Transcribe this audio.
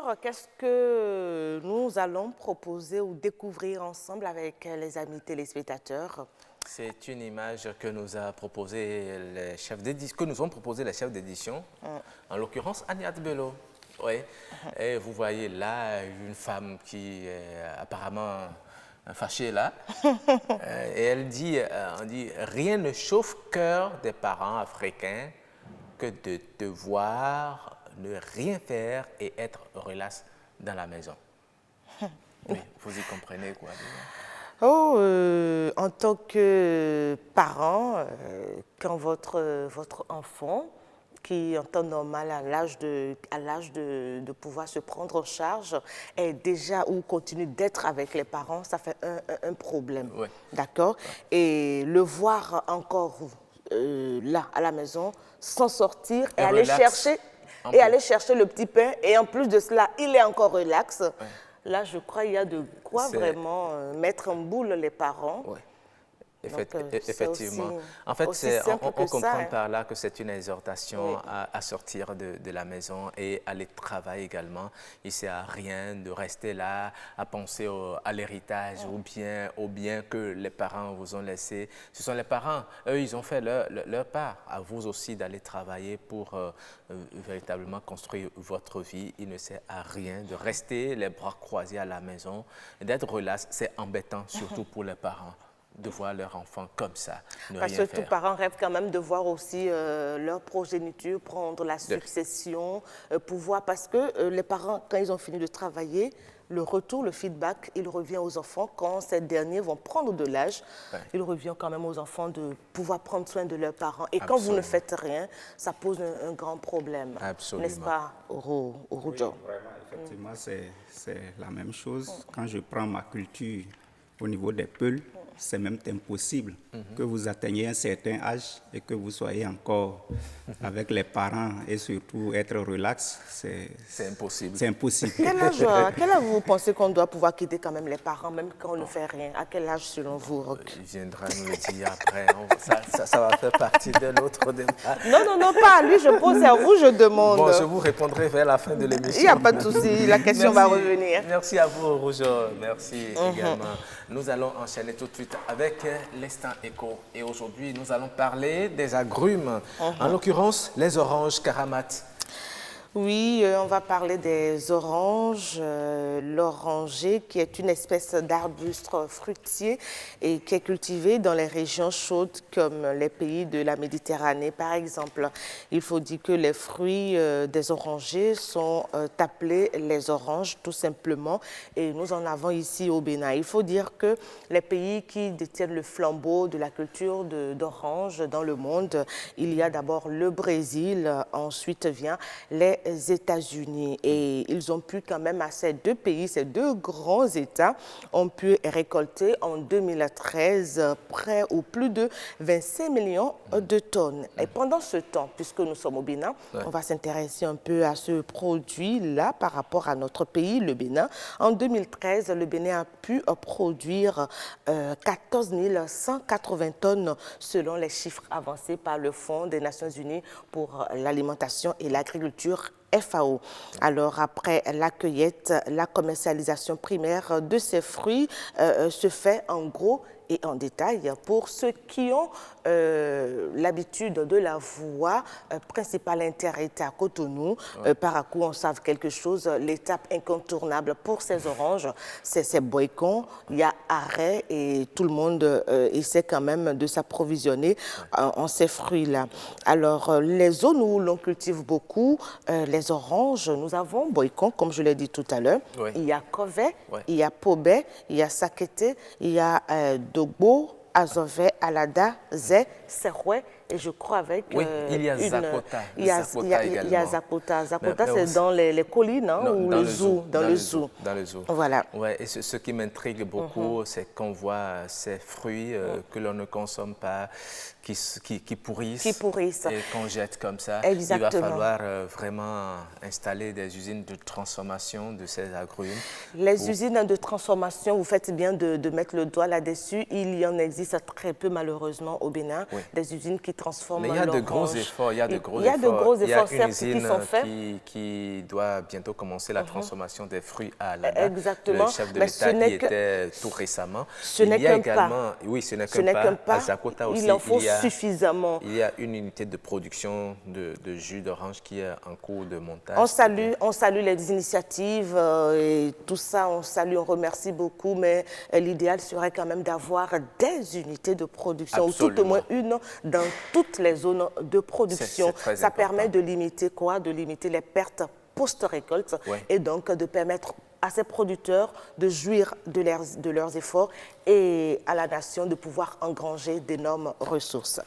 sûr, qu'est-ce que nous allons proposer ou découvrir ensemble avec les amis téléspectateurs? C'est une image que nous a proposé les chefs d'édition, que nous ont proposé les chefs d'édition, en l'occurrence Agnès Bello. Oui. Et vous voyez là une femme qui est apparemment fâchée là. Et elle dit, on dit, rien ne chauffe cœur des parents africains que de devoir ne rien faire et être relax dans la maison. Oui, vous y comprenez quoi déjà? Oh, en tant que parent, quand votre enfant, qui en temps normal à l'âge de pouvoir se prendre en charge, est déjà ou continue d'être avec les parents, ça fait un problème. Oui. D'accord? Et le voir encore là, à la maison, s'en sortir et aller chercher... Et aller chercher le petit pain, et en plus de cela, il est encore relax. Ouais. Là, je crois qu'il y a de quoi vraiment mettre en boule les parents. Ouais. Donc, effectivement. En fait, on comprend par là que c'est une exhortation à sortir de la maison et aller travailler également. Il ne sert à rien de rester là, à penser à l'héritage ou bien au bien que les parents vous ont laissé. Ce sont les parents, eux, ils ont fait leur part. À vous aussi d'aller travailler pour véritablement construire votre vie. Il ne sert à rien de rester les bras croisés à la maison. D'être relax, c'est embêtant, surtout pour les parents, de voir leur enfant comme ça, parce que tous parents rêvent quand même de voir aussi leur progéniture prendre la succession, pouvoir, parce que les parents, quand ils ont fini de travailler, le retour, le feedback, il revient aux enfants. Quand ces derniers vont prendre de l'âge, il revient quand même aux enfants de pouvoir prendre soin de leurs parents. Et quand vous ne faites rien, ça pose un grand problème. N'est-ce pas, Orojo? Oui, vraiment, effectivement, c'est la même chose. Quand je prends ma culture au niveau des Peuls, c'est même impossible que vous atteigniez un certain âge et que vous soyez encore avec les parents et surtout être relax. C'est impossible. C'est impossible. Quel âge vous pensez qu'on doit pouvoir quitter quand même les parents, même quand on ne fait rien? À quel âge selon vous? Il viendra nous le dire après. Ça va faire partie de l'autre débat. Non, pas à lui, je pose, à vous, je demande. Bon, je vous répondrai vers la fin de l'émission. Il n'y a pas de souci, la question va revenir. Merci à vous, Rougeau. Merci également. Nous allons enchaîner tout de suite avec l'instant éco. Et aujourd'hui, nous allons parler des agrumes, en l'occurrence les oranges Karamat. Oui, on va parler des oranges, l'oranger qui est une espèce d'arbuste fruitier et qui est cultivé dans les régions chaudes comme les pays de la Méditerranée par exemple. Il faut dire que les fruits des orangers sont appelés les oranges tout simplement et nous en avons ici au Bénin. Il faut dire que les pays qui détiennent le flambeau de la culture d'oranges dans le monde, il y a d'abord le Brésil, ensuite vient les États-Unis et ils ont pu quand même à ces deux pays, ces deux grands États, ont pu récolter en 2013 près ou plus de 25 millions de tonnes. Et pendant ce temps, puisque nous sommes au Bénin, on va s'intéresser un peu à ce produit-là par rapport à notre pays, le Bénin. En 2013, le Bénin a pu produire 14 180 tonnes selon les chiffres avancés par le Fonds des Nations Unies pour l'alimentation et l'agriculture FAO. Alors après la cueillette, la commercialisation primaire de ces fruits se fait en gros et en détail pour ceux qui ont l'habitude de la voie principale inter-État Cotonou. Par à coup, on savent quelque chose. L'étape incontournable pour ces oranges, c'est Boycon, il y a arrêt et tout le monde essaie quand même de s'approvisionner en ces fruits-là. Alors, les zones où l'on cultive beaucoup les oranges, nous avons Boycon, comme je l'ai dit tout à l'heure. Il y a Kové, il y a Pobé, il y a Sakété, il y a Dogbo, Azové, Alada, Zé, Serroué, et je crois avec il y a Zakota. Il y a Zakota. Zakota, c'est dans les collines, hein, ou le zoo, dans le zoo. Dans le zoo. Voilà. Ouais, et ce qui m'intrigue beaucoup, c'est qu'on voit ces fruits que l'on ne consomme pas, qui pourrissent. Qui pourrissent. Et qu'on jette comme ça. Exactement. Il va falloir vraiment installer des usines de transformation de ces agrumes. Les usines de transformation, vous faites bien de mettre le doigt là-dessus. Il y en existe très peu malheureusement au Bénin. Des usines qui transforment l'orange. Mais il y a de gros efforts, il y a de gros efforts. Il y a une usine qui doit bientôt commencer la transformation des fruits à la date. Exactement. Le chef de l'État y était tout récemment. Ce n'est qu'un pas. Oui, ce n'est qu'un pas. À Zakota aussi, il en faut suffisamment. Il y a une unité de production de jus d'orange qui est en cours de montage. On salue les initiatives et tout ça, on salue, on remercie beaucoup, mais l'idéal serait quand même d'avoir des unités de production, Absolument. ou tout au moins une dans toutes les zones de production. Ça permet de limiter quoi? De limiter les pertes post-récolte et donc de permettre à ces producteurs de jouir de leurs efforts et à la nation de pouvoir engranger d'énormes ressources.